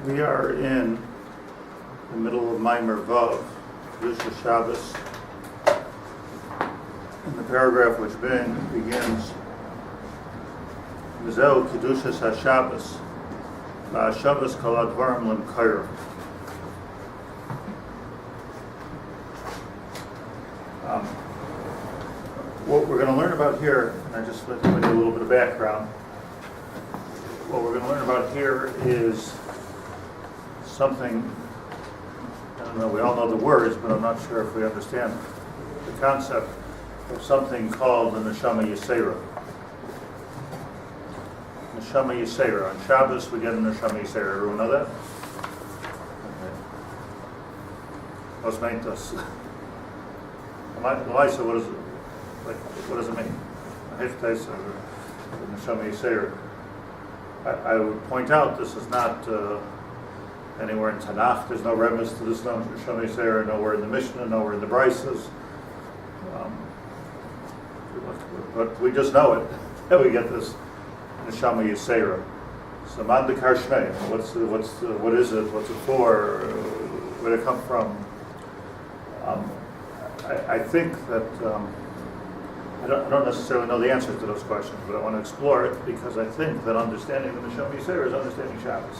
We are in the middle of Maimer Vav, Kedusha Shabbos, in the paragraph which begins, V'zeu Kedushas HaShabbos, V'ashabbos kol advarim l'mkayra. What we're going to learn about here, and I just let you do a little bit of background. What we're going to learn about here is something, I don't know, we all know the words, but I'm not sure if we understand the concept of something called the Neshama Yeseirah. Neshama Yeseirah. On Shabbos we get a Neshama Yeseirah. Everyone know that? Okay. What's meant us? Elisa, what is it? Like, what does it mean? Neshama Yeseirah. I would point out this is not anywhere in Tanakh. There's no reference to this Neshama Yeseirah, nowhere in the Mishnah, nowhere in the Brises. But we just know it. That we get this Neshama Yeseirah. So man dekar shmei. What is it? What's it for? Where did it come from? I think that I don't necessarily know the answers to those questions, but I want to explore it because I think that understanding the Neshama Yeseirah is understanding Shabbos.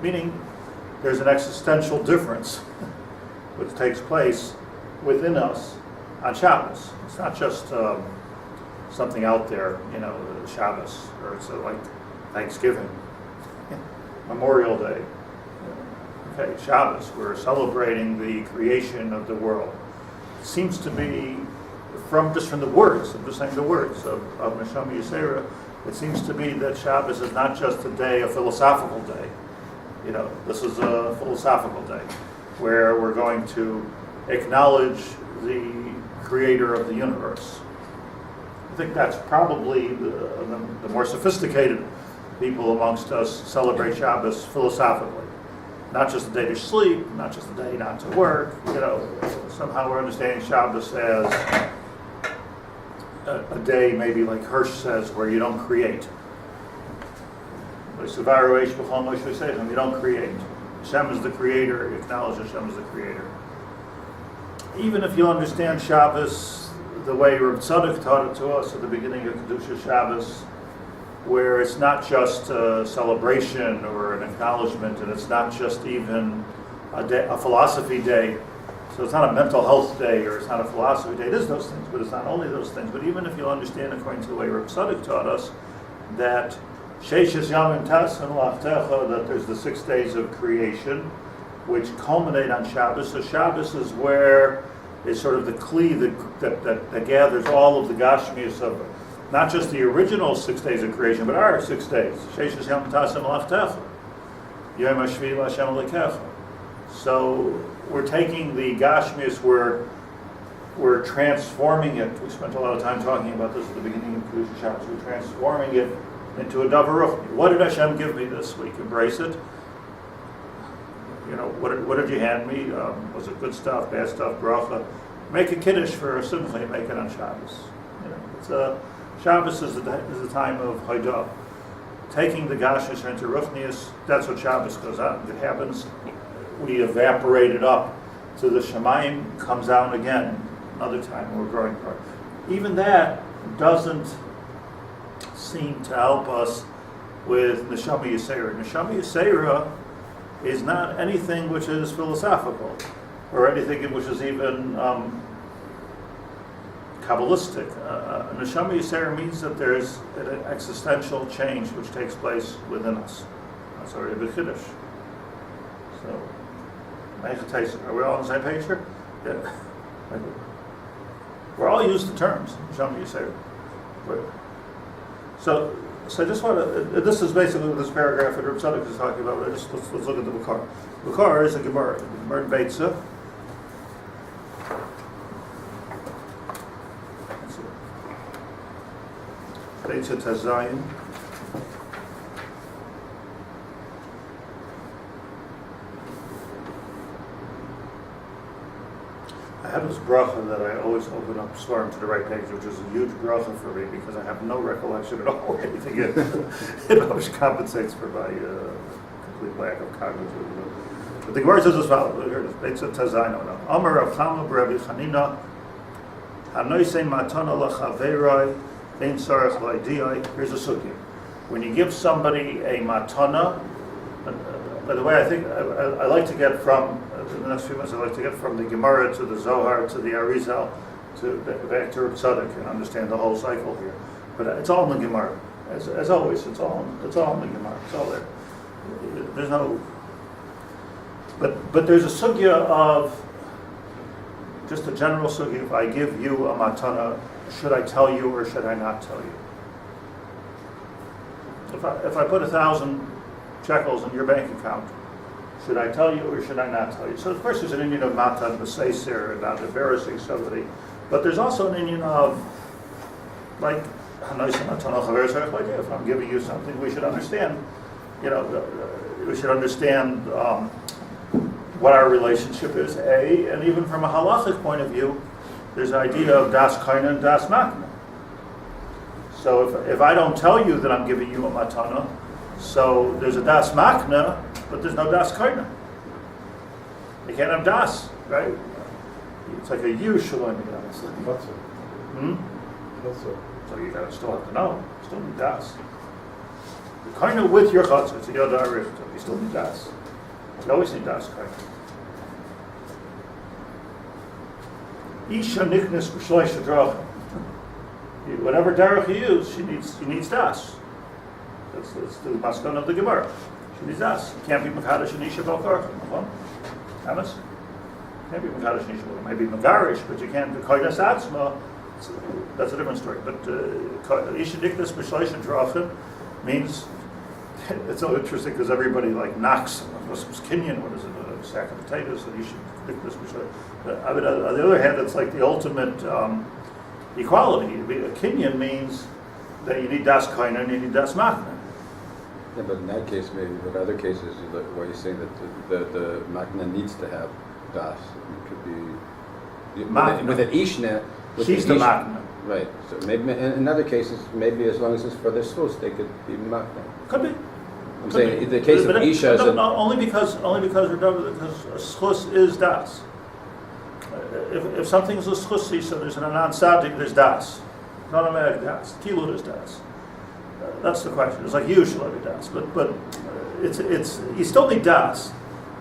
Meaning there's an existential difference which takes place within us on Shabbos. It's not just something out there, Shabbos, or it's like Thanksgiving, Memorial Day. Okay, Shabbos, we're celebrating the creation of the world. It seems to be from the words, I'm just saying the words of Neshama Yeseirah, it seems to be that Shabbos is not just a philosophical day. This is a philosophical day where we're going to acknowledge the creator of the universe. I think that's probably the more sophisticated people amongst us celebrate Shabbos philosophically. Not just a day to sleep, not just a day not to work. Somehow we're understanding Shabbos as a day, maybe like Hirsch says, where you don't create. You don't create. Hashem is the creator. You acknowledge Hashem is the creator. Even if you understand Shabbos the way Rabbi Tzadok taught it to us at the beginning of Kedusha Shabbos, where it's not just a celebration or an acknowledgement, and it's not just even a philosophy day. So it's not a mental health day, or it's not a philosophy day. It is those things, but it's not only those things. But even if you understand, according to the way Rabbi Tzadok taught us, that Sheishes Yamim Tasim Lachtecha, that there's the 6 days of creation, which culminate on Shabbos. So Shabbos is where it's sort of the kli that gathers all of the gashmius of not just the original 6 days of creation, but our 6 days. Sheishes Yamim Tasim Lachtecha, Yom HaShvi L'Hashem Elokecha. So we're taking the gashmius, we're transforming it. We spent a lot of time talking about this at the beginning of Kedusha Shabbos. We're transforming it into a davar ruchni. What did Hashem give me this week? Embrace it. What did you hand me? Was it good stuff, bad stuff, bracha? Make a kiddush for a simcha, make it on Shabbos. Shabbos is the time of haidah. Taking the gashmius into ruchnius, that's what Shabbos goes on. It happens. We evaporate it up, so the Shemayim comes out again another time. We're growing apart. Even that doesn't seem to help us with Neshama Yeseirah. Neshama Yeseirah is not anything which is philosophical or anything which is even Kabbalistic. Neshama Yeseirah means that there's an existential change which takes place within us. That's already a big kiddush. So, are we all on the same page here? Yeah. We're all used to terms, Neshama Yeseirah. So I just want to, this is basically what this paragraph that Rabbi Tzadok is talking about. Let's look at the Bukhar. Bukhar is a Gemara. Gemara in Beitza. Beitza Tazayin. I have this bracha that I always open up Svarim to the right page, which is a huge bracha for me because I have no recollection at all or anything. It always compensates for my complete lack of cognitive. But the Gemara says as follows. Here it is. Beitzah Tazaino. Amar Rav Chama b'Rabbi Chanina. Hanoisei matana lachaveroi ein sarach lo'idiyai. Here's a sugya. When you give somebody a matana, by the way, I think I like to get from in the next few minutes. I like to get from the Gemara to the Zohar to the Arizal to back to Reb Tzadok and understand the whole cycle here. But it's all in the Gemara, as always. It's all in the Gemara. It's all there. There's no. But there's a sugya of just a general sugya. If I give you a matana, should I tell you or should I not tell you? If I put 1,000 shekels in your bank account, should I tell you or should I not tell you? So of course there's an Indian of matan b'seisir about embarrassing somebody, but there's also an Indian of like if I'm giving you something, we should understand. We should understand what our relationship is. And even from a halachic point of view, there's an idea of das kaina and das makna. So if I don't tell you that I'm giving you a matana, so there's a das makna, but there's no das kaina. You can't have das, right? It's like a you shalom. So you still have to know. You still need das. The kaina with your chatzah, it's a yoda arif. You still need das. You always need das kaina. Isha nichnas b'shloish hadrachim. Whatever derech you use, she needs das. That's the maskan of the Gemara. She needs das. You can't be mekadosh and isha b'alkarchim. Hamas? Can't be mekadosh and isha b'alkarchim. Maybe megarish, but you can't be koinas atzma. That's a different story. But isha nichnas b'shloish hadrachim means it's so interesting because everybody like knocks Muslim's kinyan. What is it? A sack of potatoes and isha nichnas b'shloish. I mean, on the other hand, it's like the ultimate equality. A kinyan means that you need das kaina and you need das makna. Yeah, but in that case, maybe. But other cases, where you're saying that the makna needs to have das. It could be with an ishna. She's the makna. Right. So maybe in other cases, maybe as long as it's for the schus, they could be makna. Could be. I'm saying in the case of isha, only because schus is das. If something's a schusi, so there's an anan sadik, there's das. Not automatic das. Kilud is das. That's the question. It's like usually das, but it's you still need das.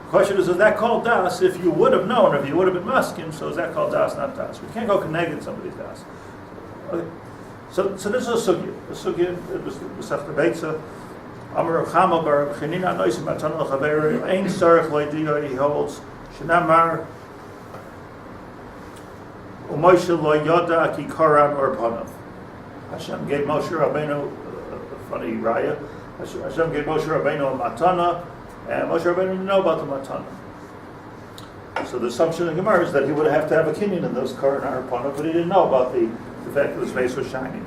The question is that called das? If you would have known, if you would have been maskim, so is that called das, not das? We can't go connecting somebody's das. Okay. So this is a sugya. The sugya it was Masechta Beitzah. Amar Rav Chama bar Chanina Noisim Matan L'Chaver Ein Sarich L'Idiyah. He holds Shenamar. Moshe lo yoda ki karan or panav. Hashem gave Moshe Rabbeinu a funny raya. Hashem gave Moshe Rabbeinu a matana, and Moshe Rabbeinu didn't know about the matana. So the assumption in the Gemara is that he would have to have a kinyan in those karan or panav, but he didn't know about the fact that his face was shining.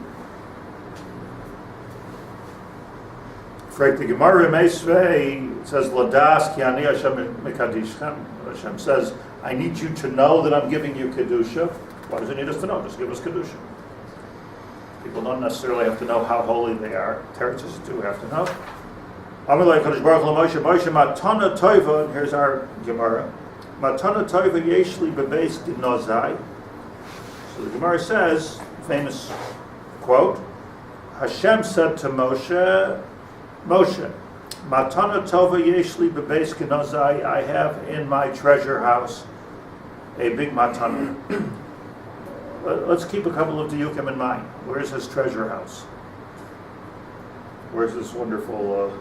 The Gemara Meisvei says ladas ki ani Hashem mekadishchem. Hashem says, I need you to know that I'm giving you kedusha. Why does he need us to know? Just give us kedusha. People don't necessarily have to know how holy they are. Teretz do have to know. Amalei Kadosh Baruch Hu Moshe matana toiva. And here's our Gemara. Matana toiva yeshli bebeis gnozai. So the Gemara says, famous quote, Hashem said to Moshe, Matana tova yeshli bebeis gnozai. I have in my treasure house a big matana. Let's keep a couple of diukim in mind. Where's his treasure house? Where's this wonderful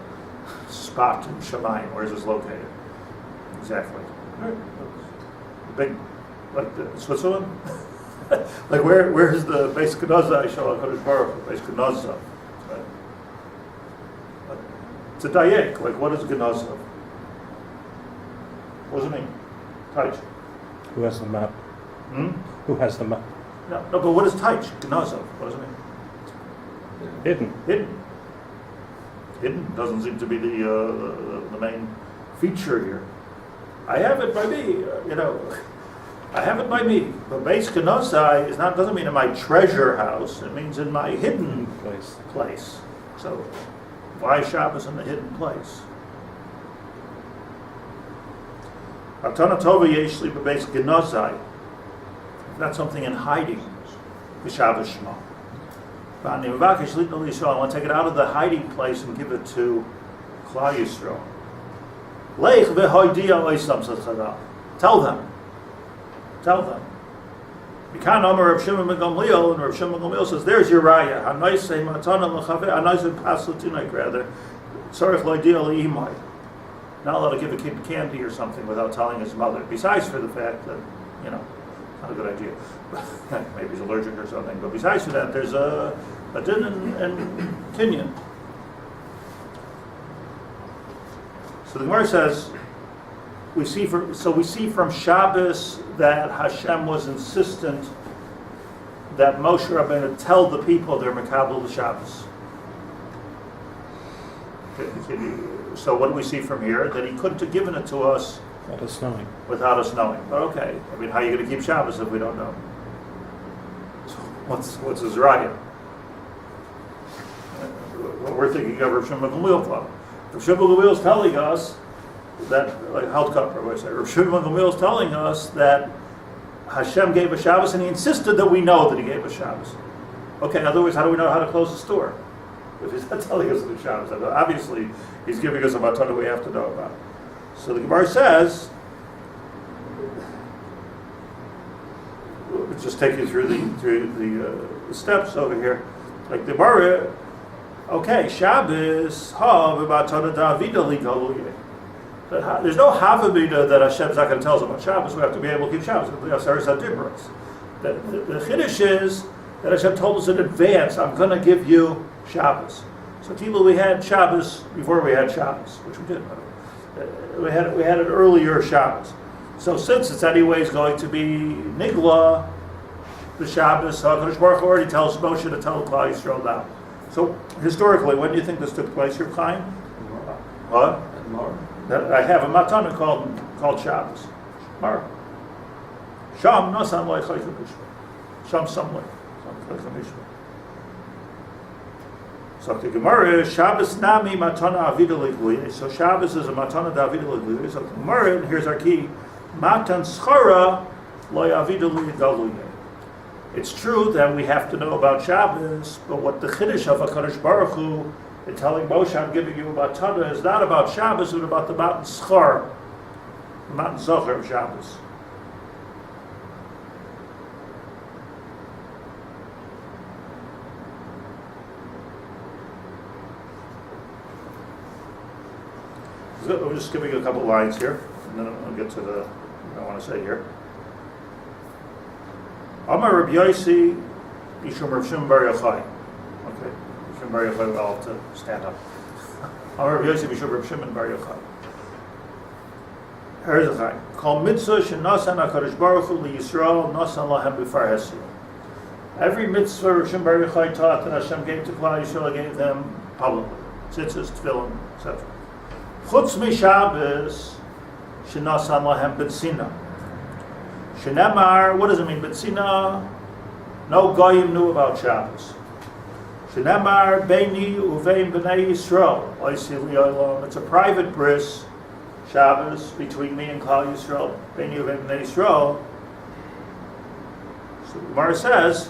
spot in Shemayim? Where's this located? Exactly. Big, like Switzerland? Like where's the Beis K'nozah? Shalom Kadosh Baruch Hu, Beis K'nozah. Right? It's a dayek. Like what is K'nozah? What does it mean? Taich. Who has the map? Who has the map? No, but what is taich? K'nozah. What does it mean? Hidden doesn't seem to be the main feature here. I have it by me, I have it by me. But Beis K'nozah doesn't mean in my treasure house. It means in my hidden place. So why Shabbos in the hidden place? Matana tova yesh li b'beis genozai. Not something in hiding. B'Shabbos Shema. I want to take it out of the hiding place and give it to Klal Yisrael. Leich v'hoidia oisam tzadchada. Tell them. Mikan Omer Rav Shimon ben Gamliel, and Rav Shimon ben Gamliel says, "There's your raya. Hanaisei matana l'chaver, hanaisei paslutinai rather. Tzarich loidia leimai. Not allowed to give a kid candy or something without telling his mother. Besides for the fact that, not a good idea. Maybe he's allergic or something. But besides for that, there's a din and kinyan. So the Gemara says, we see from Shabbos that Hashem was insistent that Moshe Rabbeinu tell the people they're Mekabel the Shabbos. So what do we see from here? That he couldn't have given it to us without us knowing. But okay, how are you going to keep Shabbos if we don't know? So what's his raya? What we're thinking of Rav Shimon ben Gamliel Club. Rav Shimon ben Gamliel is telling us that, Rav Shimon ben Gamliel is telling us that Hashem gave a Shabbos, and he insisted that we know that he gave a Shabbos. Okay, in other words, how do we know how to close the store? If he's not telling us the Shabbos, obviously he's giving us a matana we have to know about. So the Gemara says, we'll just take you through the steps over here. Like the Gemara, okay, Shabbos, there's no havamida that Hashem's not going to tell us about Shabbos. We have to be able to keep Shabbos. The Chiddush is that Hashem told us in advance, I'm going to give you Shabbos. So Tilu, we had Shabbos before we had Shabbos, which we did. We had an earlier Shabbos. So since it's anyways going to be Nigla, the Shabbos, HaKadosh Baruch Hu already tells Moshe to tell Klal Yisrael now. So historically, when do you think this took place, your Chaim? What? I have a matana called Shabbos. Mara. Sham nasan loy chaycha mishma. Sham somewhere. So the Gemara is Shabbos nami matana avida l'gliyah. So Shabbos is a matana d'avida l'gliyah. So the Gemara, and here's our key, matan schara loy avida l'gliyah. It's true that we have to know about Shabbos, but what the Chiddush of HaKadosh Baruch Hu in telling Moshe, I'm giving you a matana, is not about Shabbos, but about the mountain schar, the mountain zocher of Shabbos. I'm just giving you a couple lines here, and then I'll get to what I want to say here. Amar Rabbi Yossi, Yishum Rav Shimon bar Yochai. Okay, Rav Shimon bar Yochai will all have to stand up. Amar Rabbi Yossi, Yishum Rav Shimon bar Yochai. Here's the thing. Kol mitzvah shenasan HaKadosh Baruch Hu liyisrael nasan lahem b'far hesed. Every mitzvah Rav Shimon bar Yochai taught that Hashem gave to Klal Yisrael, gave them publicly. Tzitzis, tefillin, etc. Chutz mi Shabbos shenasan lahem b'tzina. Shenemar, what does it mean? B'tzina, no goyim knew about Shabbos. Shenemar, beini uvein b'nei Yisrael. It's a private bris, Shabbos, between me and Klal Yisrael. Beini uvein b'nei Yisrael. So the Gemara says,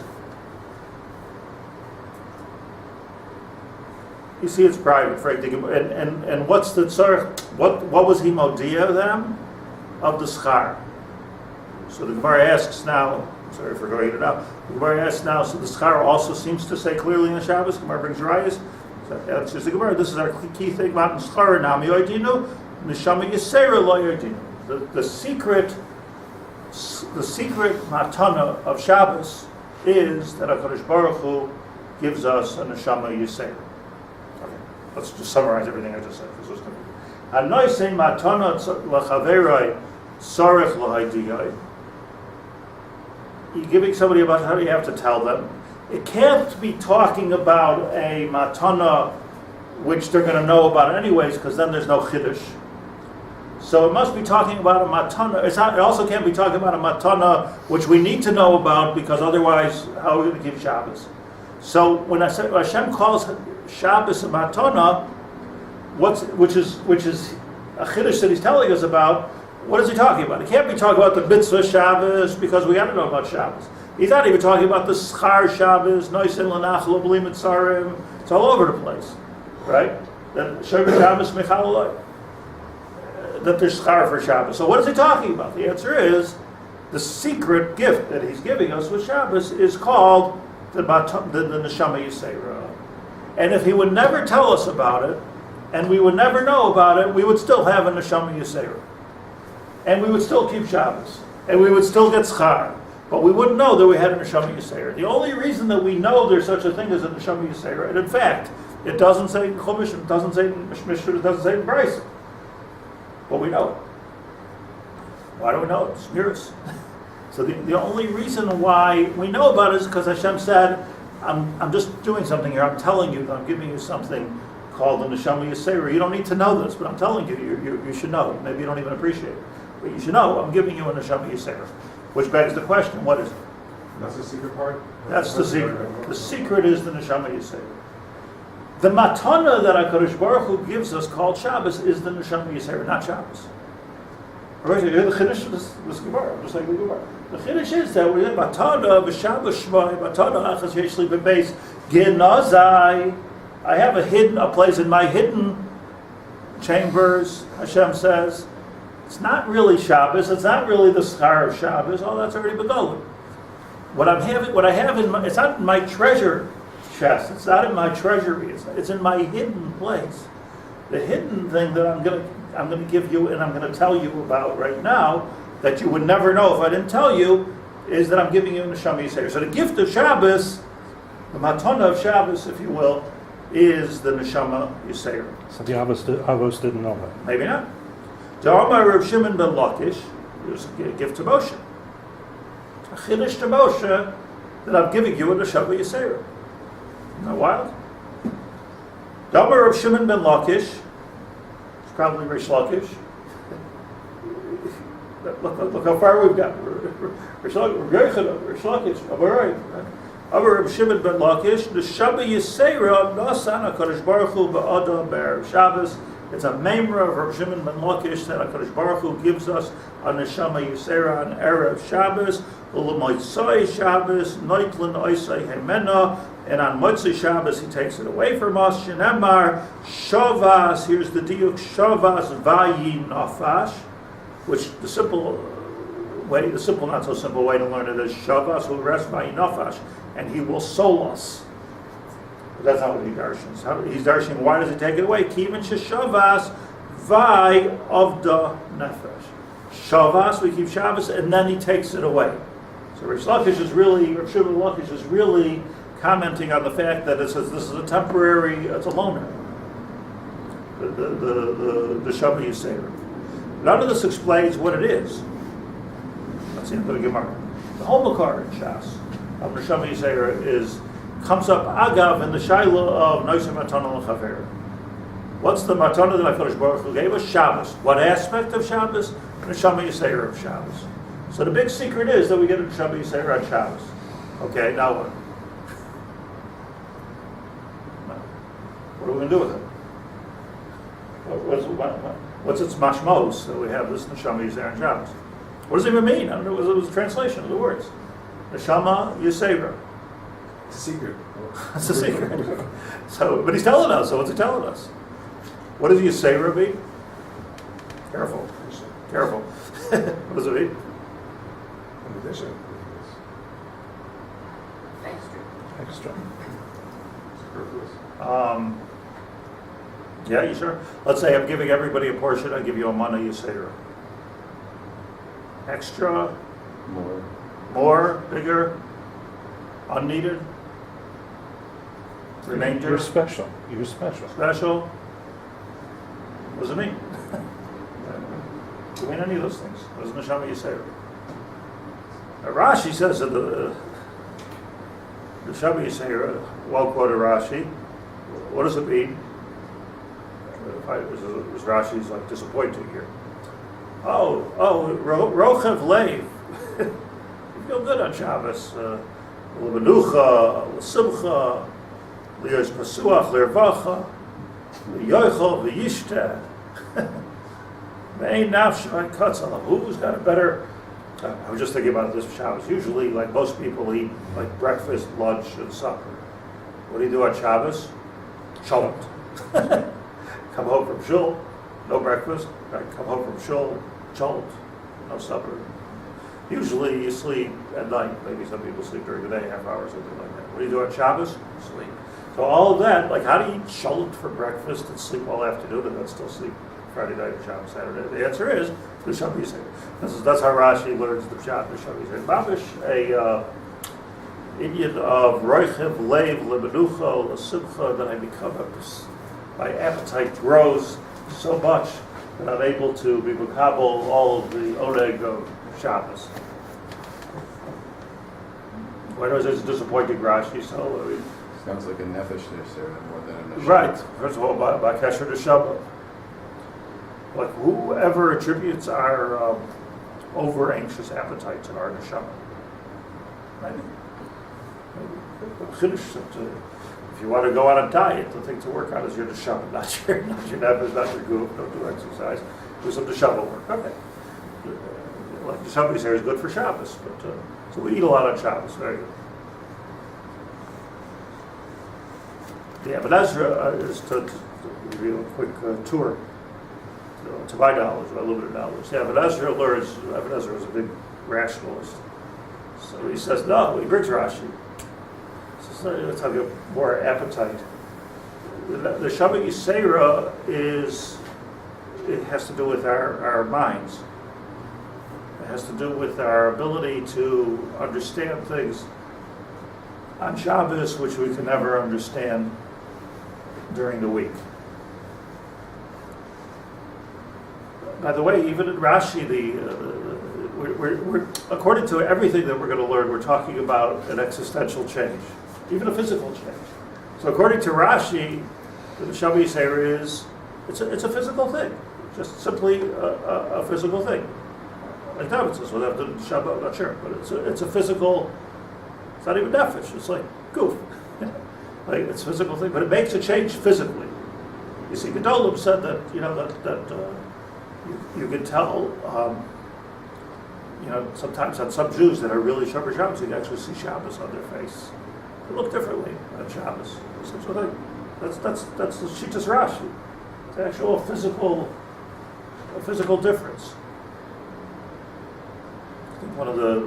you see it's private, and what's the tzarech? What was he modia them? Of the schar. So the Gemara asks now, sorry for going it out, the Gemara asks now, so the schar also seems to say clearly in the Shabbos, the Gemara brings rayas, so that's just the Gemara, this is our key thing about schar, nami oidinu, Neshama Yeseirah lo oidinu. The secret matana of Shabbos is that HaKadosh Baruch Hu gives us a Neshama Yeseirah. Okay, let's just summarize everything I just said. This was going to be. Anoisei matana l'chaveroi tzarech l'haidiyai. You're giving somebody about how you have to tell them. It can't be talking about a matana which they're going to know about anyways, because then there's no chiddush. So it must be talking about a matana. It also can't be talking about a matana which we need to know about, because otherwise, how are we going to keep Shabbos? So when Hashem calls Shabbos a matana, which is a chiddush that He's telling us about, What is he talking about? He can't be talking about the mitzvah Shabbos because we got to know about Shabbos. He's not even talking about the schar Shabbos, noisim l'nachal b'li mitzarim. It's all over the place, right? That Shabbat Shabbos mechalolai. That there's schar for Shabbos. So what is he talking about? The answer is the secret gift that he's giving us with Shabbos is called the Neshama Yeseirah. And if he would never tell us about it, and we would never know about it, we would still have a Neshama Yeseirah. And we would still keep Shabbos. And we would still get schar. But we wouldn't know that we had a Neshama Yeseirah. The only reason that we know there's such a thing as a Neshama Yeseirah, and in fact, it doesn't say in Chumash, it doesn't say in Mishmishur, it doesn't say in Brisa. But we know it. Why do we know it? It's mirrors. So the only reason why we know about it is because Hashem said, I'm just doing something here. I'm telling you, I'm giving you something called the Neshama Yeseirah. You don't need to know this, but I'm telling you, you should know. Maybe you don't even appreciate it. But you should know, I'm giving you a Neshama Yeseirah. Which begs the question, what is it? That's the secret part? That's the secret. The secret is the Neshama Yeseirah. The matana that HaKadosh Baruch Hu gives us called Shabbos is the Neshama Yeseirah, not Shabbos. Alright, you hear the Chiddush of this Gemara, just like the Gemara. The Chiddush is that we have matana v'Shabbos shmai, matana achas yesh li b'beis ginazai. I have a place in my hidden chambers, Hashem says. It's not really Shabbos, it's not really the schar of Shabbos, all that's already begun. What I have in my, it's not in my treasure chest, it's not in my treasury, it's in my hidden place. The hidden thing that I'm going to give you and I'm going to tell you about right now, that you would never know if I didn't tell you, is that I'm giving you a Neshama Yeseirah. So the gift of Shabbos, the matana of Shabbos, if you will, is the Neshama Yeseirah. So the Avos didn't know that. Maybe not. Da'amar Reb Shimon ben Lakish, there's a gift to Moshe. A chiddush to Moshe that I'm giving you a Neshama Yeseirah. Isn't that wild? Da'amar Reb Shimon ben Lakish, it's probably Rish Lakish. Look how far we've got. Rish Lakish, Amar Reb Shimon ben Lakish, Neshama Yeseirah nasan HaKadosh Baruch Hu ba'adam b'erev Shabbos. It's a memra of Rabbi Shimon ben Lakish that HaKadosh Baruch Hu gives us a Neshama Yeseirah on Erev Shabbos, U'l'motzai Shabbos, Noitlin Oisai Hemena, and on Motzai Shabbos he takes it away from us. Shenemar Shavas, here's the diuk, Shavas Vayi Nafash, which the simple not so simple way to learn it is Shavas will rest Vayi Nafash, and he will soul us. But that's not what he darshans. He's darshaning, why does he take it away? Kivin sheshavas vai of the nefesh. Shavas, we keep Shabbos, and then he takes it away. So Rish Lakish is really commenting on the fact that it says this is a temporary, it's a loner. The Neshama Yeseirah. None of this explains what it is. That's the end of the Gemara. The whole Makar in Shas of Neshama Yeseirah comes up agav in the shaila of Noisem Matana l'Chaver. What's the matana that HaKadosh Baruch Hu gave us? Shabbos. What aspect of Shabbos? Neshama Yeseirah of Shabbos. So the big secret is that we get a Neshama Yeseirah on Shabbos. Okay, now what? What are we going to do with it? What's its mashmos that we have this Neshama Yeseirah on Shabbos? What does it even mean? I don't know. It was a translation of the words. Neshama Yeseirah. It's a secret. That's a secret. So, but he's telling us. So what's he telling us? What does Yeseirah be? Careful. Careful. What does it mean? In addition. Extra. Superfluous. Yeah, you sure? Let's say I'm giving everybody a portion. I give you a mana Yeseirah. Extra, more, bigger, unneeded, remainder. You're special. You're special. Special. What does it mean? Doesn't mean any of those things. What does Neshama Yeseirah? Rashi says that the Neshama Yeseirah, well-quoted Rashi, what does it mean? Was Rashi's like disappointing here? Rochev Leiv. You feel good on Shabbos. L'menucha, l'simcha, li'yosh pasuach, l'irvacha, li'yoichel, v'yishteh. Who's got a better? I was just thinking about this for Shabbos. Usually, like most people, eat like breakfast, lunch, and supper. What do you do on Shabbos? Shalom. Come home from shul, no breakfast. Right? Come home from shul, shalom, no supper. Usually, you sleep at night. Maybe some people sleep during the day, half hour, something like that. What do you do on Shabbos? Sleep. So all of that, like how do you eat shalom for breakfast and sleep all afternoon and then still sleep Friday night, Shabbos, Saturday? The answer is the Neshama Yeseirah. That's how Rashi learns the Pshat, Neshama Yeseirah. Babish, a Indian of Roichev, Lev, Lebenucha, Lesimcha, that I become my appetite grows so much that I'm able to be makabel all of the oneg of Shabbos. Why was it disappointing Rashi? So, I mean, Sounds like a nefesh Yeseirah more than a neshama. right. First of all, by Kesher Neshama. Like whoever attributes our over anxious appetite to our neshama. Maybe. If you want to go on a diet, the thing to work on is your neshama, not your nefesh, not your goof. Don't do exercise. Do some neshama work. Okay. Like neshama Yeseirah is good for Shabbos, but so we eat a lot on Shabbos. Very good. Yeah, but Ezra is to give you a quick tour. To my knowledge, my limited knowledge. Yeah, but Ezra learns, Ibn Ezra was a big rationalist. So he says, no, he brings Rashi. He says, let's have more appetite. The Neshama Yeseirah it has to do with our minds. It has to do with our ability to understand things on Shabbos, which we can never understand during the week. By the way, even in Rashi, we're according to everything that we're going to learn, we're talking about an existential change, even a physical change. So according to Rashi, the Neshama Yeseirah it's a physical thing, just simply a physical thing. Like David says, without the Neshama, I'm not sure, but it's a physical. It's not even nefesh. It's like goof, like it's a physical thing, but it makes a change physically. You see, Gedolim said that that. You can tell, sometimes on some Jews that are really Shomer Shabbos, you can actually see Shabbos on their face. They look differently on Shabbos. That's the Shittas Rashi. It's actually a physical difference. I think one of the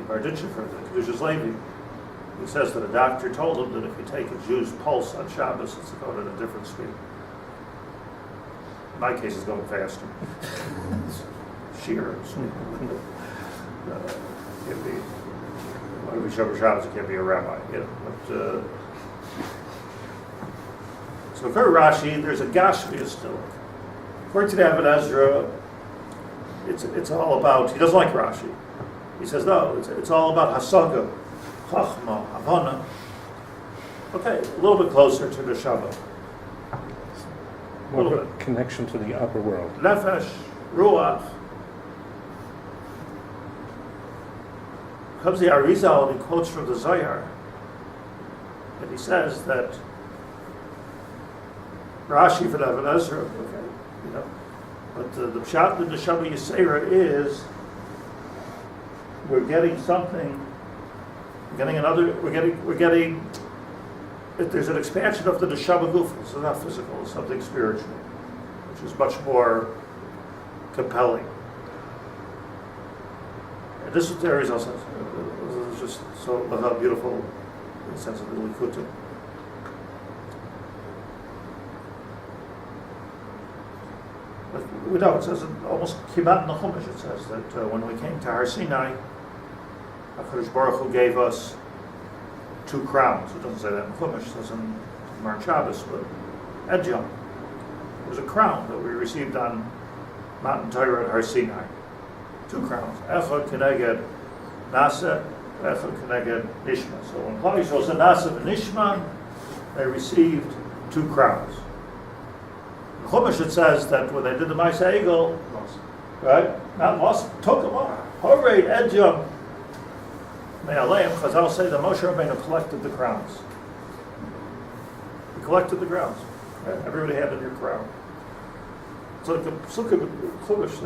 Barditcher for the Kedushas Levi, he says that a doctor told him that if you take a Jew's pulse on Shabbos, it's going at a different speed. In my case, it's going faster. Sheer. Can't be. When we Shomer Shabbos, it can't be a rabbi. But, so for Rashi, there's a Gashmiya still. According to the Ibn Ezra, it's all about. He doesn't like Rashi. He says no. It's all about Hasaga, Chachma, Havana. Okay, a little bit closer to the Shabbat. What about connection to the upper world? Nefesh, Ruach. Comes the Arizal and he quotes from the Zohar. And he says that Rashi for Ibn Ezra, okay, but the Pshat in the Neshama Yeseirah is we're getting something, we're getting there's an expansion of the Neshama Guf. This is not physical, it's something spiritual, which is much more compelling. And this is the Arizal says. This is just so beautiful in the sense of the Likutim. We know it says almost Kimat in the Chumash. It says that when we came to Har Sinai, HaKadosh Baruch Hu gave us 2 crowns. It doesn't say that in Chumash. It says in Mar Shabbos, but Edjam. It was a crown that we received on Mountain Torah at Har Sinai. 2 crowns. Echad Keneged Nasa, Echad Keneged Nishma. So when Klal Yisrael said Nasa and Nishma, they received 2 crowns. In Chumash it says that when they did the Ma'aseh Egel, right? Not lost, took them off. Horei Edjam. Me'aleim, Chazal say that Moshe Rabbeinu collected the crowns. He collected the crowns. Right? Everybody had a new crown. It's like a psukim chumash.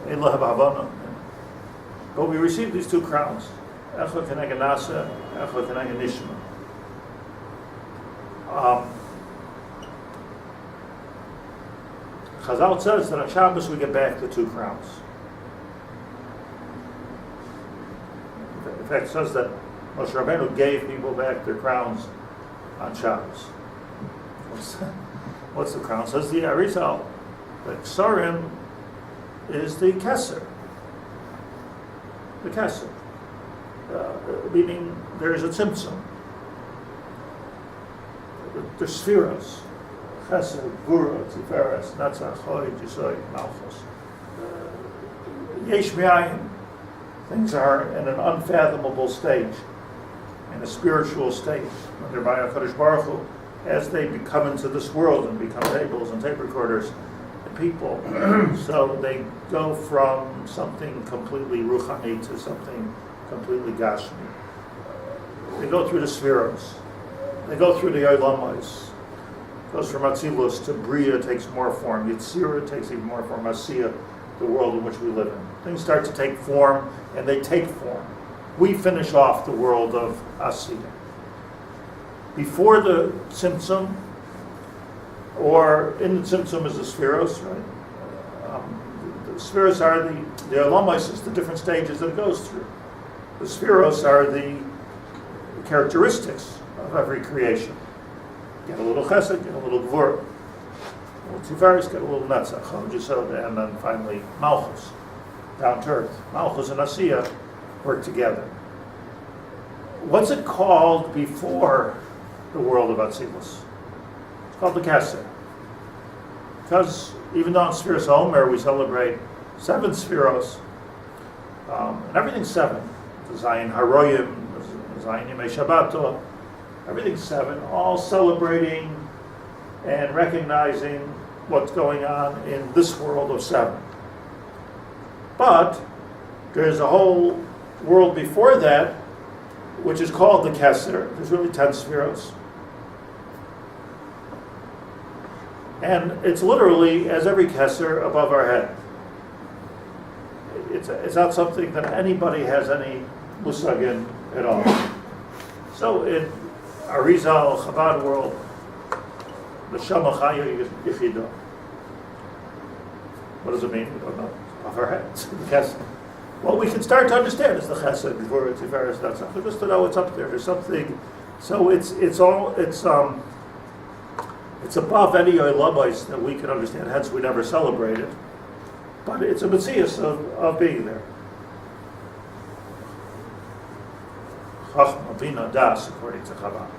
Ein lahem havana. But we receive these two crowns. Echad keneged nasa, echad keneged nishma. Chazal says that on Shabbos we get back the two crowns. In fact, it says that Moshe Rabbeinu gave people back their crowns on Shabbos. What's the crown? Says the Arizal that Ksarim is the Keser. The Keser. Meaning there is a tzimtzum. The spheros. Chesed, Gura, Tiferes, Netzach, Chod, Yesod, Malchus. Yesh Me'ayin. Things are in an unfathomable stage, in a spiritual state. When they're by HaKadosh Baruch Hu, as they come into this world and become tables and tape recorders and people, so they go from something completely ruchani to something completely gashmi. They go through the spheros. They go through the Olamos. Goes from Atzilus to Bria, takes more form. Yetzirah takes even more form. Asiya, the world in which we live in. Things start to take form, and they take form. We finish off the world of Asiya. Before the Tzimtzum, or in the Tzimtzum is the Spheros, right? The Spheros are the Olamos is the different stages that it goes through. The Spheros are the characteristics of every creation. Get a little chesed, get a little gvur, a little tiferes, get a little netzach, and then finally malchus, down to earth. Malchus and asiya work together. What's it called before the world of Atzilus? It's called the Keser. Because even though in Spheros Omer we celebrate 7 Spheros, and everything's 7. The Zayin Haroyim, the Zayin Yemei Shabbato, everything's 7, all celebrating and recognizing what's going on in this world of 7. But there's a whole world before that, which is called the Keser. There's really 10 Spheros. And it's literally, as every Keser, above our head. It's not something that anybody has any musag in at all. So in Arizal, Chabad world, Neshama Yeseirah. What does it mean? We don't know. Off our heads. What we can start to understand is the Chesed, Gvura, Tiferes, Netzach. Just to know what's up there. There's something. So it's above any Olamos that we can understand. Hence, we never celebrate it. But it's a metzius of being there. Chachma, Bina, Das, according to Chabad.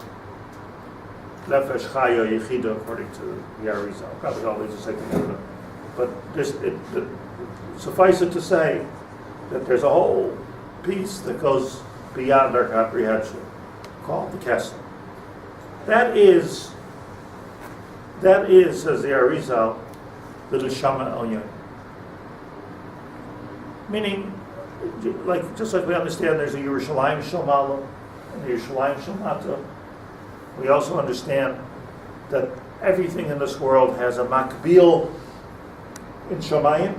Nefesh, Chaya, Yechida, according to the Arizal. Probably all these are taken together. But suffice it to say that there's a whole piece that goes beyond our comprehension, called the Kesed. That is, says the Arizal, the Neshama Yeseirah. Meaning, just like we understand there's a Yerushalayim Shel Ma'ala and a Yerushalayim Shel Mata, we also understand that everything in this world has a makbil in Shamayim.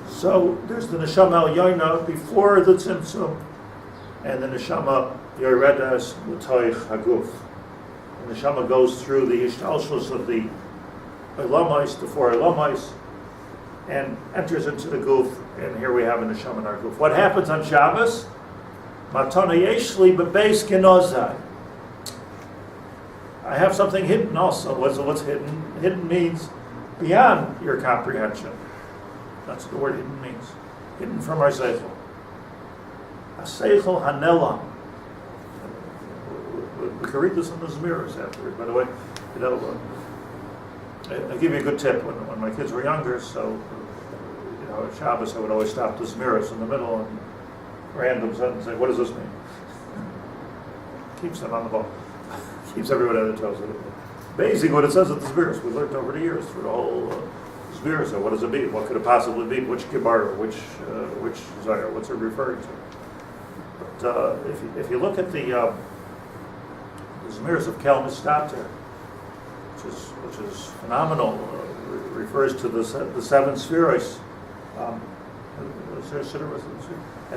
So there's the Neshama Yeseirah before the Tzimtzum, and the Neshama Yeredas L'toich Haguf. The Neshama goes through the Ishtalshus of the Olamos, the 4 Olamos, and enters into the Guf, and here we have a Neshama in our Guf. What happens on Shabbos? Matana Yeshli Bebeis Genozai. I have something hidden also. What's hidden? Hidden means beyond your comprehension. That's what the word hidden means. Hidden from our seichel. A seichel hanelam. We can read this in the Zmiros afterward. By the way, I'll give you a good tip. When my kids were younger, so at Shabbos I would always stop the Zmiros in the middle and random sentence say, "What does this mean?" Keeps them on the ball. Keeps everybody on their toes. Basically, what it says at the Zmiros, we learned over the years through the whole Zmiros. So what does it mean? What could it possibly mean? Which Gemara? Which Zohar? What's it referring to? But if you look at the Zmiros of Kel Mistater, which is phenomenal refers to the seven spheres. And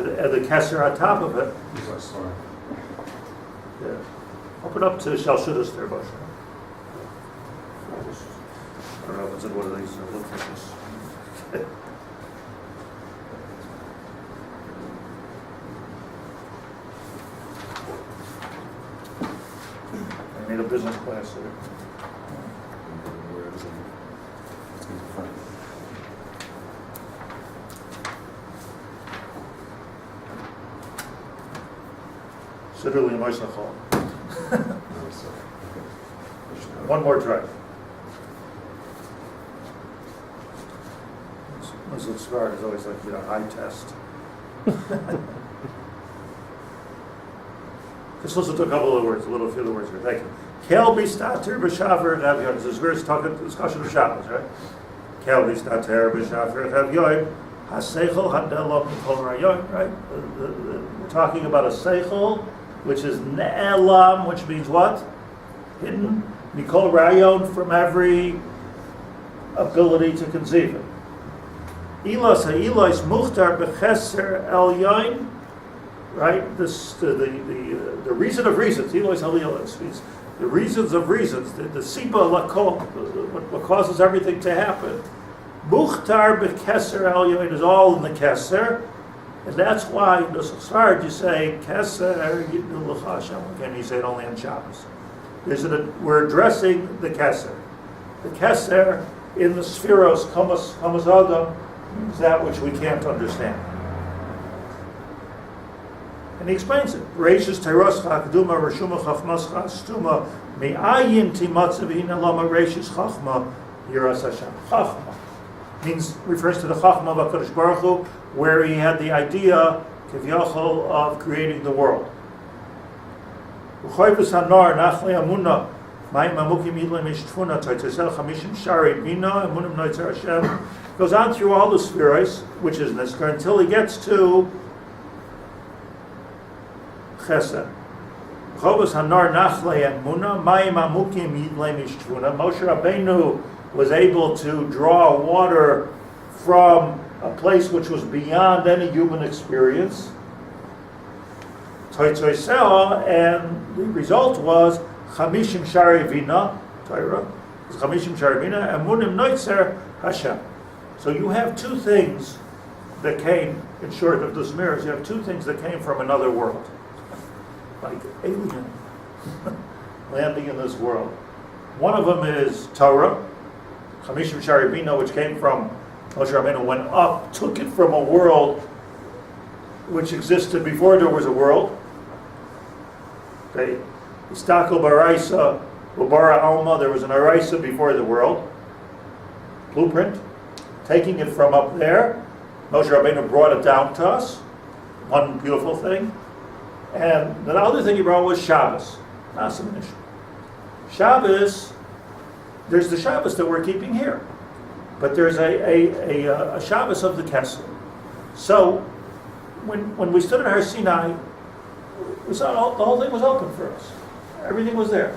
the Kesser on top of it. He's like smart. Yeah. Open up to Shlit'a there, Bush. I don't know if it's in one of these little things. I made a business class there. Where is it? It's in the front. Siddur Moisachol. No, so. One more try. Muslim Svar is always like, high test. Just listen to a couple of words, a few of the words here. Thank you. Kel bistater b'shaver and havyoid. This is various discussion of Shabbos, right? Kel bistater b'shaver and havyoid. Haseichel hadelo mikol rayon, right? We're talking about a seichel, which is ne'elam, which means what? Hidden. Mikol rayon, from every ability to conceive it. Ilos ha'ilos muchtar b'cheser elyon. Right, the reason of reasons. Elois halilos means the reasons of reasons. The siba lakol, what causes everything to happen. Muchtar b'keser elyon is all in the keser, and that's why in the Sfard you say keser yitnu l'cha Hashem. Again, you say it only on Shabbos. We're addressing the keser. The keser in the spheros kamas adam is that which we can't understand. And he explains it. Reishis teiroscha keduma reshuma chachmascha stuma me'ayin timatzav hina lama reishis chachma yiras Hashem. Chachma means, refers to the chachma of HaKadosh Baruch Hu, where he had the idea, kivyachol, of creating the world. U'choyvus hanar nachle amuna ma'im amukim yidlem ishtfuna toitesel chamishim shari bina amunim noitzer Hashem. Goes on through all the spheres, which is Niskar, until he gets to Chesed. Chovos hanar nachle emuna, mayim amukim yidlem ishtvuna. Moshe Rabbeinu was able to draw water from a place which was beyond any human experience. Toitzoisea, and the result was chamishim shari vina, Torah, chamishim shari vina, emunim noitzer Hashem. So you have two things that came, in short of the Zmiris, you have two things that came from another world. Like alien landing in this world. One of them is Torah, Chamishim Shari Bina, which came from Moshe Rabbeinu, went up, took it from a world which existed before there was a world. Okay, Istakel Baraisa, Ubara Alma, there was an Araisa before the world. Blueprint, taking it from up there. Moshe Rabbeinu brought it down to us. One beautiful thing. And the other thing he brought was Shabbos. Nasaminish. Shabbos, there's the Shabbos that we're keeping here. But there's a Shabbos of the Kesser. So, when we stood at Har Sinai, the whole thing was open for us. Everything was there.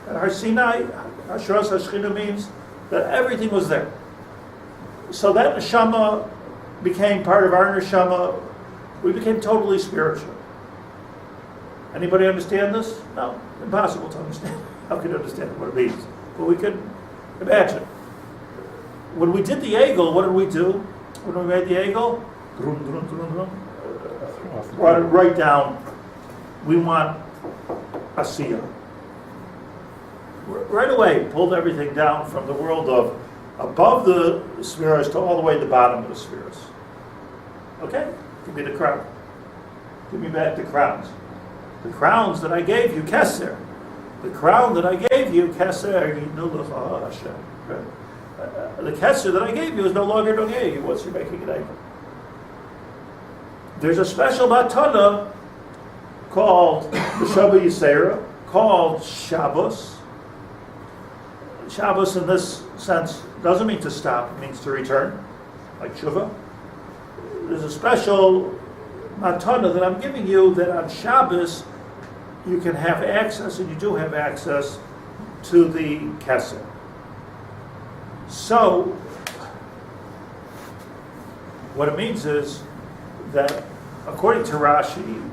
At Har Sinai, Hashras Hashchina means that everything was there. So that Neshama became part of our Neshama. We became totally spiritual. Anybody understand this? No, impossible to understand. How can you understand what it means? But we can imagine. When we did the Egel, what did we do? When we made the Egel? Brought it right down. We want Asiya. Right away, pulled everything down from the world of above the spheres to all the way to the bottom of the spheres. Okay? Give me the crown. Give me back the crowns. The crowns that I gave you, Keser. The crown that I gave you, Keser, Hashem. The Keser that I gave you is no longer Nogei. Once you're making it able. There's a special matana called Neshama Yeseirah, called Shabbos. Shabbos in this sense doesn't mean to stop, it means to return, like Tshuva. There's a special matana that I'm giving you that on Shabbos you can have access, and you do have access, to the Kesser. So, what it means is that, according to Rashi,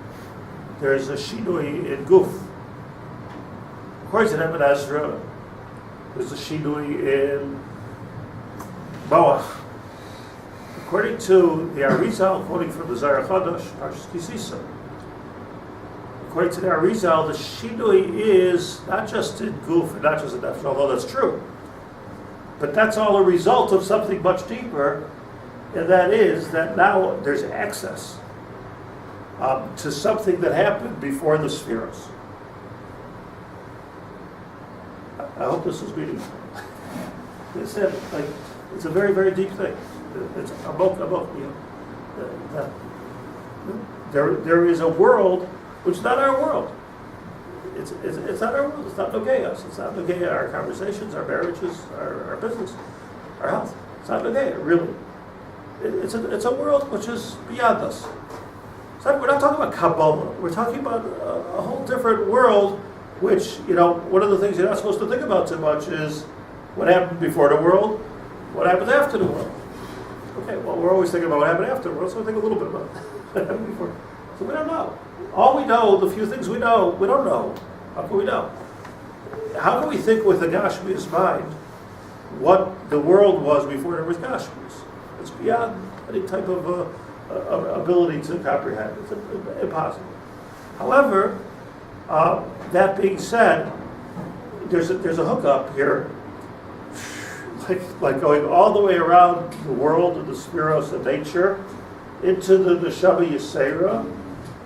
there's a shinui in guf. According to Ibn Ezra, there's a shinui in moach. According to the Arizal, quoting from the Zohar Chadash, Parshas Kisisa, according to the Arizal, the shinui is not just in guf and not just in nefesh, although that's true, but that's all a result of something much deeper, and that is that now there's access to something that happened before the spheros. I hope this is meaningful. It's a very, very deep thing. It's there is a world which is not our world. It's not our world. It's not Nogeas. It's not Nogeya our conversations, our marriages, our business, our health. It's not Nogeya, really. It's a world which is beyond us. We're not talking about Kabbalah. We're talking about a whole different world, which, one of the things you're not supposed to think about too much is what happened before the world, what happens after the world. Okay, well, we're always thinking about what happened after the world, so we think a little bit about what happened before. So we don't know. All we know, the few things we know, we don't know. How can we know? How can we think with a Gashmi's mind what the world was before there was Gashmi's? It's beyond any type of ability to comprehend. It's impossible. However, that being said, there's a hookup here, like going all the way around the world of the spheros of nature into the Neshama Yeseirah,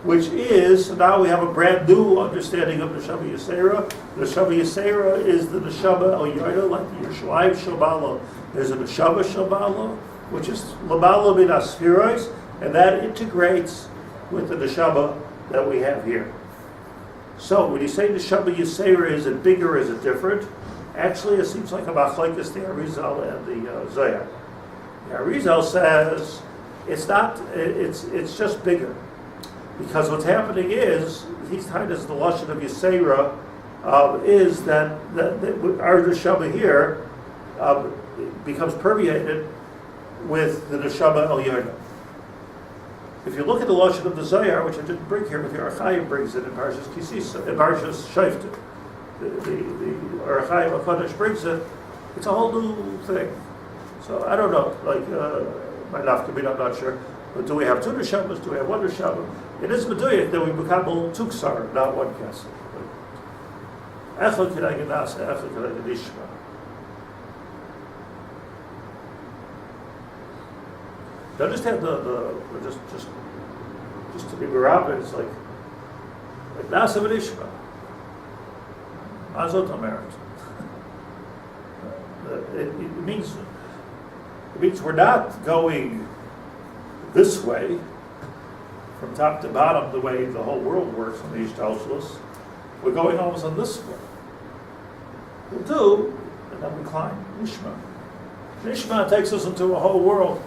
which is, now we have a brand new understanding of Neshama Yeseirah. Neshama Yeseirah is the Neshama Yeseirah, like the Yerushalayim Shabala. There's a Neshama Shabala, which is Lamala Min Asphiros, and that integrates with the Neshama that we have here. So when you say Neshama Yeseirah, is it bigger, is it different? Actually, it seems like a machlokes, the Arizal and the Zohar. The Arizal says it's not. It's just bigger, because what's happening is he's tied as the lashon of Yeseirah is that our Neshama here becomes permeated with the Neshama El Yerda. If you look at the lashon of the Zohar, which I didn't bring here, but the Archaim brings it in Parshas Kisisa, in Parshas Shoftim. The Archaim HaKadosh brings it. It's a whole new thing. So I don't know. My nafkamina, I'm not sure. But do we have two neshamas? Do we have one neshama? It is meduyek that we become two ksar, not one kesser. Echad k'neged nasa, echad k'neged nishma. To understand just to be barabba, it's like nasa v'nishma. Azot Amerit. It means we're not going this way from top to bottom the way the whole world works in the Ishtalshlus. We're going almost on this way. We'll do, and then we climb. Nishma. Nishma takes us into a whole world.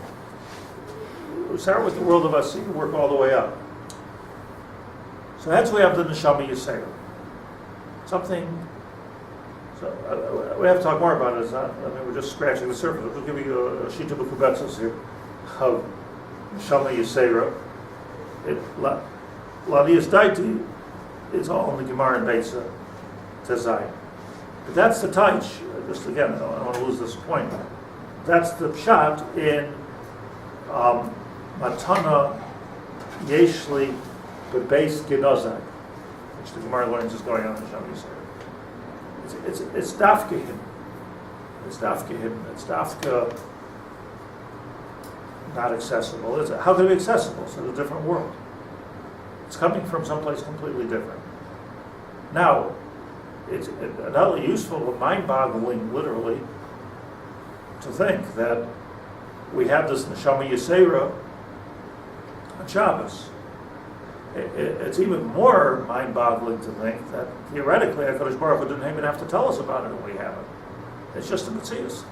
We start with the world of Asi and work all the way up. So hence we have the Neshama Yeseirah. Something. So we have to talk more about it. We're just scratching the surface. We'll give you a Shlit'a b'kubetzos here of Neshama Yeseirah. Lanias Daiti is all in the Gemara and Beitza Tezayim. But that's the taich. Just again, I don't want to lose this point. That's the pshat in Matana Yeshli Bebeis Genozai, which the Gemara learns is going on in Neshama Yeseirah. It's dafka him. It's dafka him. It's dafka not accessible. How can it be accessible? It's in a different world. It's coming from someplace completely different. Now, it's not only useful but mind-boggling, literally, to think that we have this Neshama Yeseirah on Shabbos. It's even more mind-boggling to think that theoretically HaKadosh Baruch Hu didn't even have to tell us about it and we have it. It's just a Metzius.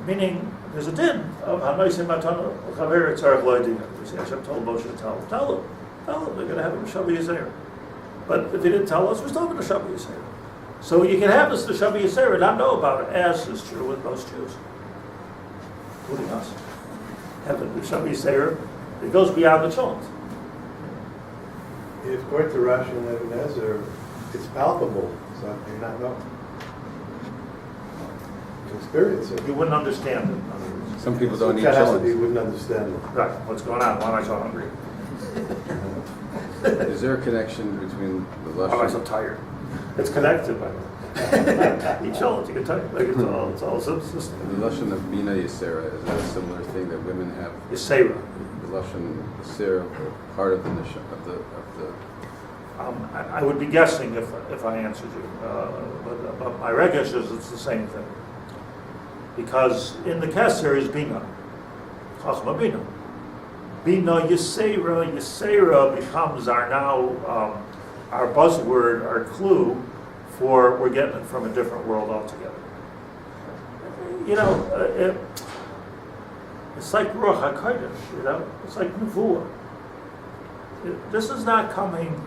Meaning, there's a din of Hanoisim Matana Chaver Tzarech Loidia. You see, Hashem told Moshe to tell them. Tell them, they're going to have a Neshama Yeseirah. But if he didn't tell us, we're still having a Neshama Yeseirah. So you can have this Neshama Yeseirah and not know about it, as is true with most Jews. including us, have a Neshama Yeseirah that goes beyond the children. If according to Rashi and Ebenezer, it's palpable, so you're not know. You experience it. You wouldn't understand it, in other words. Some people don't eat You children. wouldn't understand it. Right, what's going on? Why am I so hungry? Is there a connection between the Why am I so lashon? tired? It's connected, by the way. Each element, you can tell, like it's all subsystem. The lashon of Bina Yeseirah, is that a similar thing that women have? Yeseirah. The lashon Yeseirah, part of the neshama, of the I would be guessing if I answered you, but my regesh is it's the same thing. Because in the Kesser is Bina, Chachma Bina. Bina Yeseirah, Yeseirah becomes our buzzword, our clue for we're getting it from a different world altogether. You know, it's like Ruach HaKodesh, you know, it's like Nevuah. This is not coming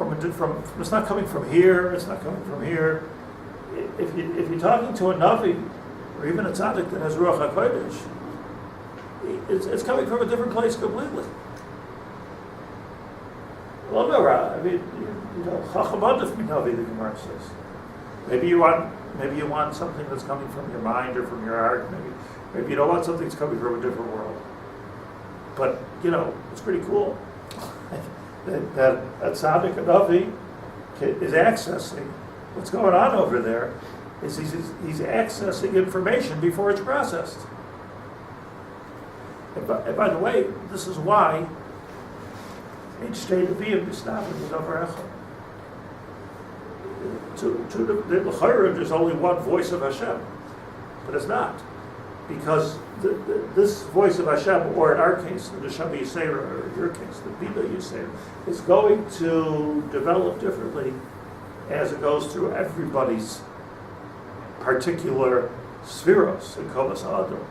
it's not coming from here, it's not coming from here. If you're talking to a Navi, or even a tzaddik that has Ruach HaKodesh, it's coming from a different place completely. Well, no, I mean, you know, Chachamadav Minavi, the Gemara says. Maybe you want something that's coming from your mind or from your heart. Maybe you don't want something that's coming from a different world. But you know, it's pretty cool that tzaddik Navi is accessing what's going on over there. Is he's accessing information before it's processed. And by the way, this is why each state of being is not in the Davar Echad. To the L'chayra, there's only one voice of Hashem, but it's not, because this voice of Hashem, or in our case, the Neshama Yeseirah, or in your case, the Bina Yeseirah, is going to develop differently as it goes through everybody's particular spheros in Kovas Ha'adam.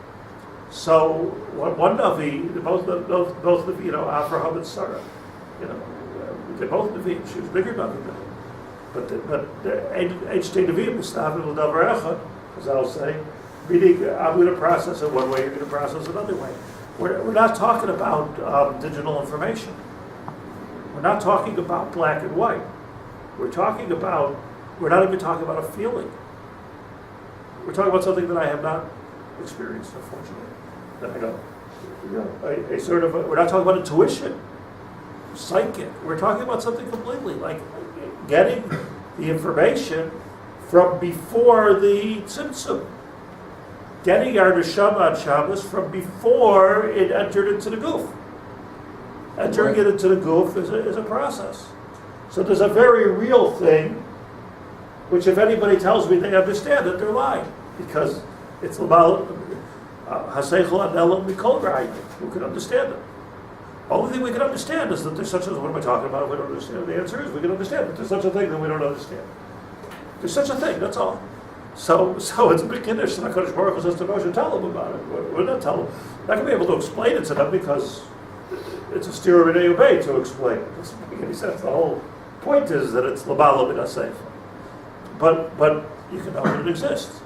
So one Navi, both of you know, Avraham and Sarah, you know, they're both Navim. She was bigger Navi than him. But each day Navim is not in the Davar Echad, as I'll say, meaning I'm going to process it one way, you're going to process it another way. We're not talking about digital information. We're not talking about black and white. We're not even talking about a feeling. We're talking about something that I have not experienced, unfortunately. That I don't. You know, a sort of we're not talking about intuition, psychic. We're talking about something completely like getting the information from before the tzimtzum. Getting our neshama on Shabbos from before it entered into the goof. Entering it into the goof is a process. So there's a very real thing, which if anybody tells me they understand it, they're lying. Because it's about Haseichel Anelam Mikol Ra'ayim. Who can understand it? Only thing we can understand is that there's such a thing. What am I talking about if we don't understand? The answer is we can understand that there's such a thing that we don't understand. There's such a thing, that's all. So it's a big condition. HaKadosh Baruch Hu says to Moshe, tell them about it. We're not telling them. We're not going to be able to explain it to them because it's a stira b'nei ubei to explain it. It doesn't make any sense. The whole point is that it's l'bala b'naseifa. But you can know that it exists.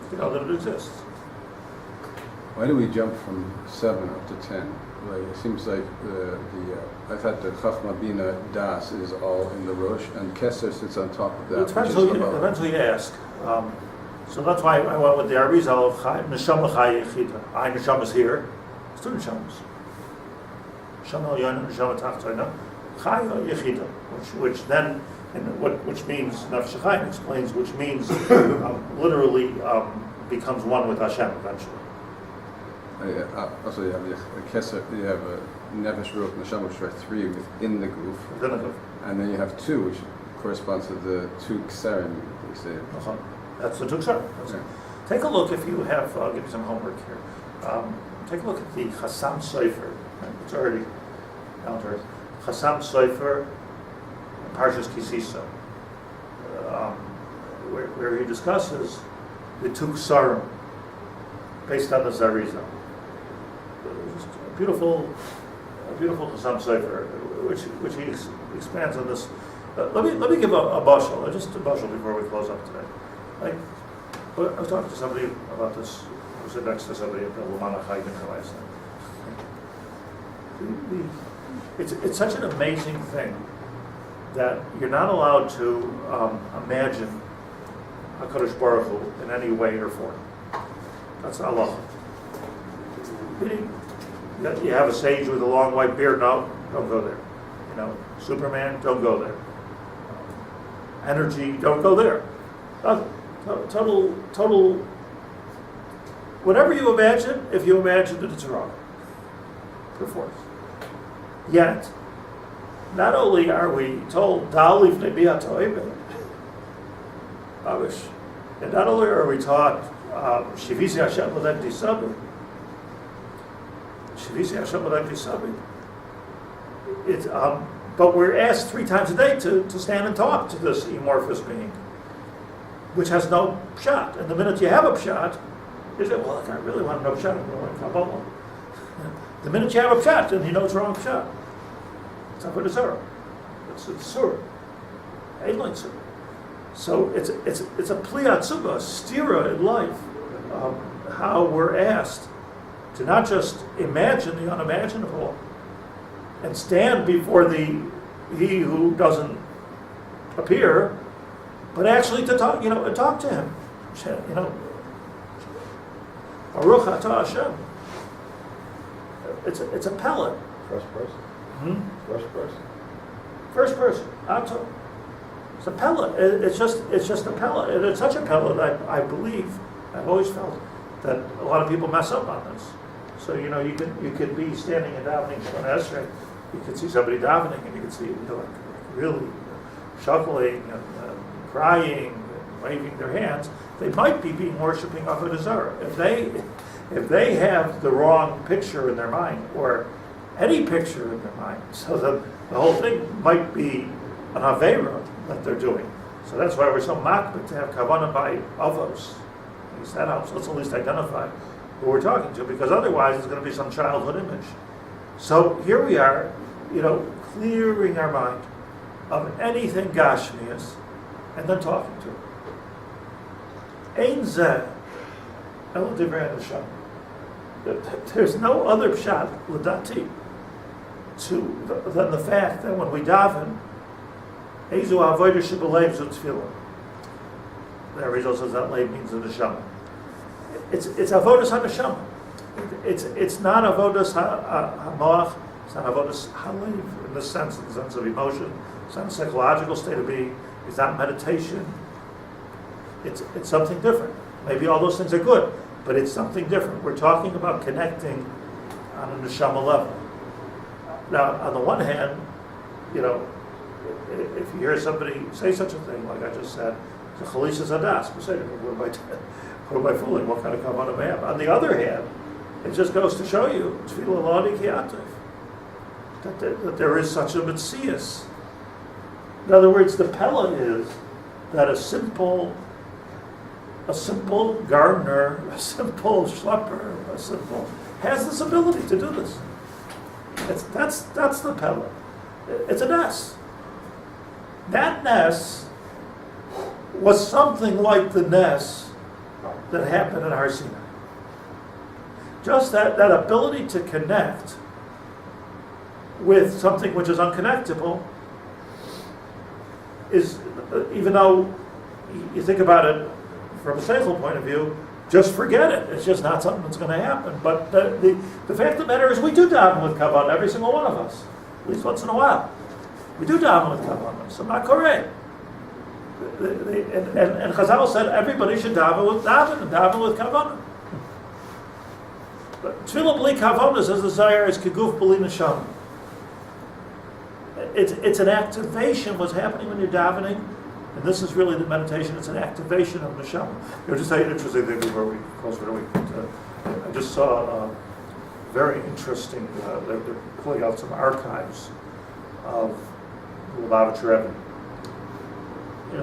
You can know that it exists. Why do we jump from 7 up to 10? Like, it seems like I thought the Chachma Bina Das is all in the Rosh, and Kesser sits on top of that. It depends who you ask. So that's why I went with the Arizal of Neshama Yeseirah. I Neshama is here. It's two Neshamas. Neshama Elyon, Neshama Tachtoina, Chaya Yeseirah, which then, which means Nefesh Chaim explains, which means literally becomes one with Hashem eventually. Also, you have Kesser, you have a Nefesh Ruach Neshama, which are 3 within the goof. Within the goof. And then you have 2, which corresponds to the 2 Kserim, we say. That's the Tuksar. Take a look if you have, I'll give you some homework here. Take a look at the Chassam Sofer. It's already down to earth. Chassam Sofer, Parshas Kisisa, where he discusses the 2 Ksarim based on the Zarizah. A beautiful Chassam Sofer, which he expands on this. Let me give a bushel, just a bushel before we close up today. I was talking to somebody about this. I sit next to somebody at the Lamana Chayim last night. It's such an amazing thing that you're not allowed to imagine HaKadosh Baruch Hu in any way or form. That's Allah. You have a sage with a long white beard, no, don't go there. You know, Superman, don't go there. Energy, don't go there. Total, whatever you imagine, if you imagine it, it's wrong. Perforce. Yet, not only are we told, Da'alif Nebiya To'ebe, and not only are we taught, Shivisi Hashem L'Lek Disabi, but we're asked 3 times a day to stand and talk to this amorphous being, which has no pshat. And the minute you have a pshat, you say, well, I really want no pshat, I'm going to learn Kabbalah. The minute you have a pshat, then you know it's wrong pshat. It's not for the Surah. It's a Surah. Einlein Surah. So it's a pliatzuba, a stira in life, how we're asked to not just imagine the unimaginable and stand before he who doesn't appear, but actually to talk, and talk to him. Baruch atah Hashem. It's a pellet. First person. First person. Atah. It's a pellet. It's just a pellet. And it's such a pellet. I believe. I've always felt that a lot of people mess up on this. So you could be standing and davening on Esrei. You could see somebody davening, and you could see like really chuckling and crying, and waving their hands. They might be worshiping Avodah Zarah. If they have the wrong picture in their mind, or any picture in their mind, so that the whole thing might be an Aveira that they're doing. So that's why we're so makbid to have kavanah by avos. At least that helps. Let's at least identify who we're talking to, because otherwise it's going to be some childhood image. So here we are, clearing our mind of anything gashmias, and then talking to it. Ein zeh el divrei neshama. There's no other pshat l'dati than the fact that when we daven, Ezu avodah shebelev zu tefillah. The Arizal says that leib means the neshama. It's avodas ha-neshama. It's not avodas ha-moach. It's not avodas ha-lev in the sense of emotion. It's not a psychological state of being. It's not meditation. It's something different. Maybe all those things are good, but it's something different. We're talking about connecting on a neshama level. Now, on the one hand, if you hear somebody say such a thing, like I just said, it's a chalisas hadas. We say, what am I fooling? What kind of kavanah am I have? On the other hand, it just goes to show you tefillah la'adi ki'atev, that there is such a metzias. In other words, the pella is that a simple gardener, a simple schlepper, has this ability to do this. That's the pella. It's a ness. That ness was something like the ness that happened in Har Sinai. Just that ability to connect with something which is unconnectable is, even though you think about it from a seichel point of view, just forget it. It's just not something that's going to happen. But the fact of the matter is, we do daven with kavanah, every single one of us, at least once in a while. We do daven with kavanah. So not correct. And Chazal said everybody should daven with kavanah. But tefillah b'li kavanah, says the Zohar, is keguf b'li neshama. It's an activation. What's happening when you're davening, and this is really the meditation. It's an activation of neshama. Just tell you an interesting thing before we close for the week. I just saw a very interesting. They're pulling out some archives of Lubavitcher Rebbe.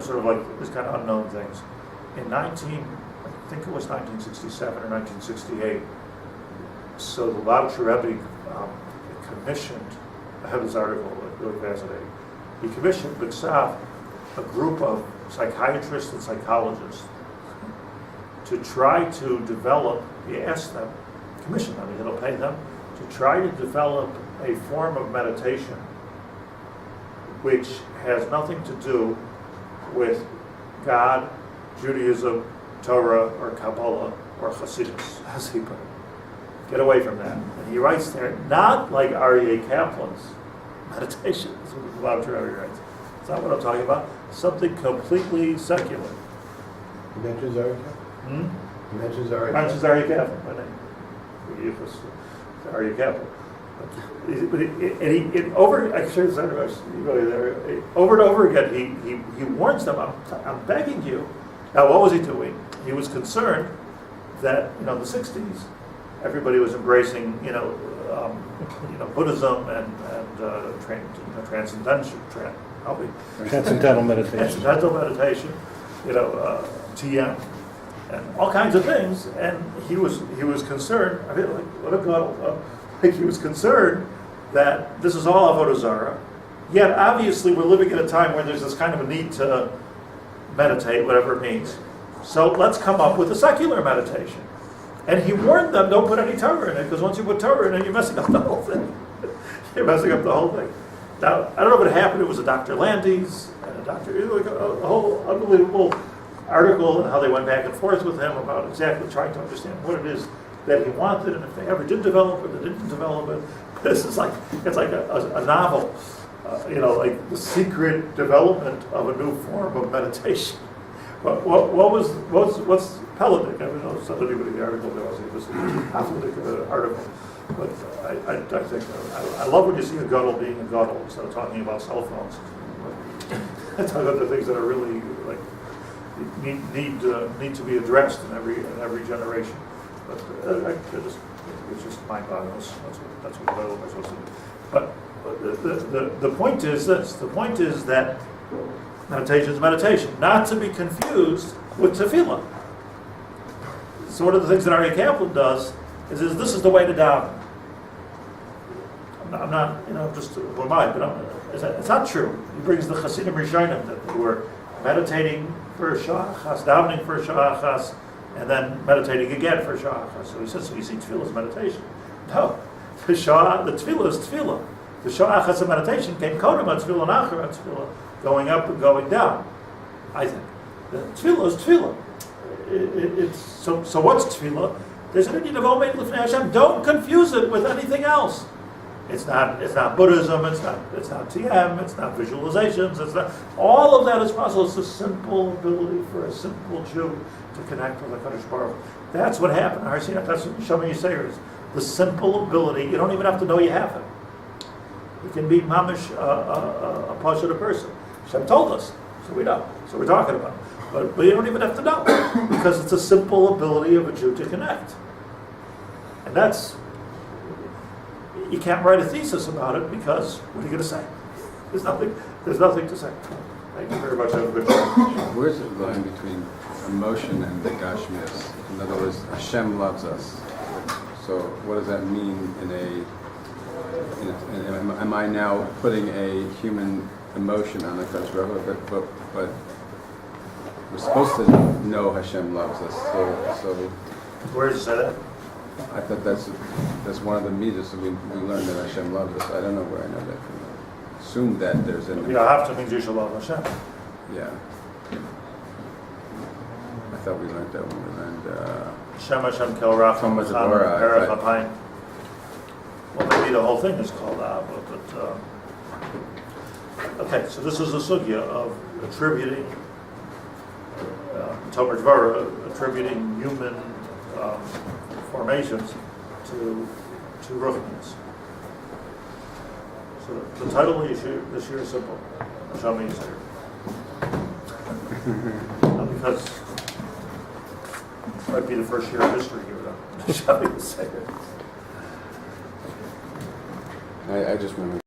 Sort of like these kind of unknown things. In I think it was 1967 or 1968. So the Lubavitcher Rebbe commissioned. I have this article, really fascinating. He commissioned B'Tsav, a group of psychiatrists and psychologists, to try to develop, he asked them, commission them, he'll pay them, to try to develop a form of meditation which has nothing to do with God, Judaism, Torah, or Kabbalah, or Hasidus, as he put it. Get away from that. And he writes there, not like Aryeh Kaplan's meditation, that's what the Bob Travis writes. It's not what I'm talking about. Something completely secular. He mentions Aryeh Kaplan? He mentions Aryeh Mentions Kaplan? Aryeh Kaplan, by name. It was Aryeh Kaplan. But over and over again, he warns them, I'm begging you. Now, what was he doing? He was concerned that, in the 60s, everybody was embracing, Buddhism and transcendental meditation, TM, and all kinds of things. And he was concerned. I mean, like, what a god! Like, he was concerned that this is all avodah zarah. Yet, obviously, we're living at a time where there's this kind of a need to meditate, whatever it means. So let's come up with a secular meditation. And he warned them, don't put any Torah in it, because once you put Torah in it, you're messing up the whole thing. You're messing up the whole thing. Now, I don't know what happened. It was a Dr. Landis and a whole unbelievable article, and how they went back and forth with him about exactly trying to understand what it is that he wanted, and if they ever did develop it, they didn't develop it. This is like, it's like a novel, like the secret development of a new form of meditation. What's Pelodic? I don't know if somebody with the article there was a Pelodic article. But I think I love when you see a gadol being a gadol instead of talking about cell phones. Talking about the things that are really like need to be addressed in every generation. But it's just mind-boggling. That's what gadol are supposed to do. But the point is this: the point is that meditation is meditation, not to be confused with tefillah. So one of the things that Aryeh Kaplan does is this is the way to daven. I'm not, just who am I? But it's not true. He brings the Hasidim Rishonim that they were meditating for a sha'achas, davening for a sha'achas, and then meditating again for a sha'achas. So he says, so you see tefillah is meditation. No, the tefillah is tefillah. The sha'achas of meditation came kodem on tefillah and achar on tefillah, going up and going down. I think the tefillah is tefillah. So what's tefillah? There's an Indian of Omeid Lifnei Hashem. Don't confuse it with anything else. It's not Buddhism. It's not TM. It's not visualizations. It's not. All of that is possible. It's a simple ability for a simple Jew to connect with HaKadosh Baruch Hu. That's what happened. That's what Neshama Yeseirah is. The simple ability. You don't even have to know you have it. You can be mamish a pasha person. Hashem told us, so we know. So we're talking about it. But you don't even have to know, because it's a simple ability of a Jew to connect. And that's, you can't write a thesis about it, because what are you going to say? There's nothing to say. Thank you very much. Have a good day. Where's the line between emotion and the gashmias? In other words, Hashem loves us. So what does that mean am I now putting a human emotion on the HaKadosh Baruch Hu? But we're supposed to know Hashem loves us. So Where does it say that? I thought that's one of the midas that we learned that Hashem loves us. I don't know where I know that from. Assume that there's an... You have to mean you shall love Hashem. Yeah. I thought we learned that when we learned... Hashem kel racham From v'chanun Torah, perach right. hapayim. Well, maybe the whole thing is called Abba, but okay. So this is a sugya of attributing Tomer Dvara, attributing human formations to ruchnius. So the title of this year is simple: Neshama Yeseirah. Because it might be the first year of history here, though. Neshama Yeseirah. I just remember